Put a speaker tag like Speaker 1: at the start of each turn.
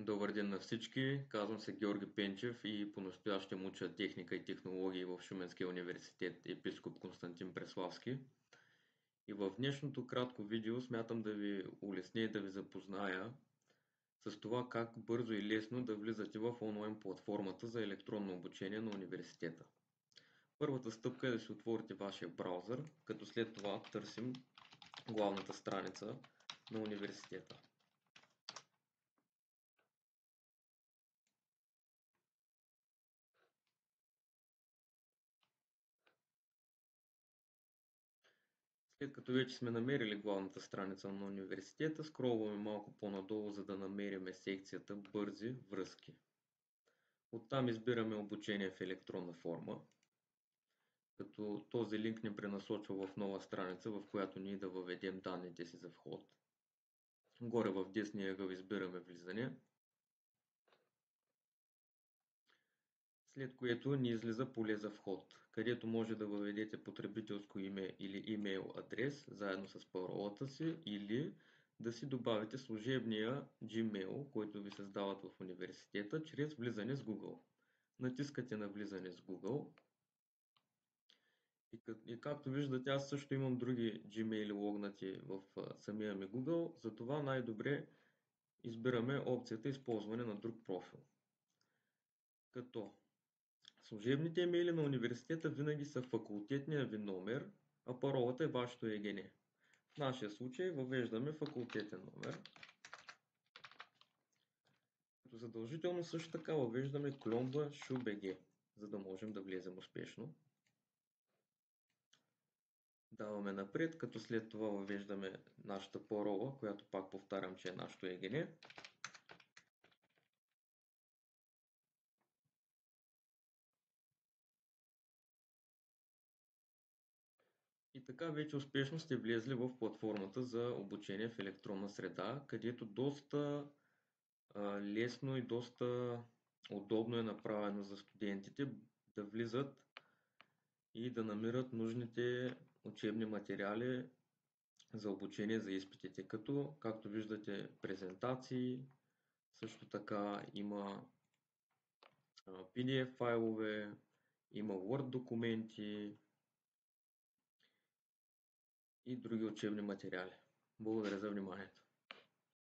Speaker 1: Добър ден на всички! Казвам се Георги Пенчев и по-настоящем уча техника и технологии в Шуменския университет Епископ Константин Преславски. И в днешното кратко видео смятам да ви улесня и да ви запозная с това как бързо и лесно да влизате в онлайн платформата за електронно обучение на университета. Първата стъпка е да си отворите вашия браузър, като след това търсим главната страница на университета. След като вече сме намерили главната страница на университета, скролваме малко по-надолу, за да намерим секцията "Бързи връзки". Оттам избираме "Обучение в електронна форма", като този линк ни пренасочва в нова страница, в която ние да въведем данните си за вход. Горе в десния ъгъл избираме "Влизане", след което ни излиза поле за вход, където може да въведете потребителско име или имейл адрес заедно с паролата си, или да си добавите служебния Gmail, който ви създават в университета, чрез влизане с Google. Натискате на "Влизане с Google" и както виждате, аз също имам други Gmail логнати в самия ми Google, затова най-добре избираме опцията "Използване на друг профил", като служебните имейли на университета винаги са факултетния ви номер, а паролата е вашето ЕГН. В нашия случай въвеждаме факултетен номер. Като задължително също така въвеждаме кльомба ШУ.БГ, за да можем да влезем успешно. Даваме напред, като след това въвеждаме нашата парола, която пак повтарям, че е нашето ЕГН. И така вече успешно сте влезли в платформата за обучение в електронна среда, където доста лесно и доста удобно е направено за студентите да влизат и да намират нужните учебни материали за обучение за изпитите, като, както виждате, презентации, също така има PDF файлове, има Word документи и други учебни материали. Благодаря за вниманието.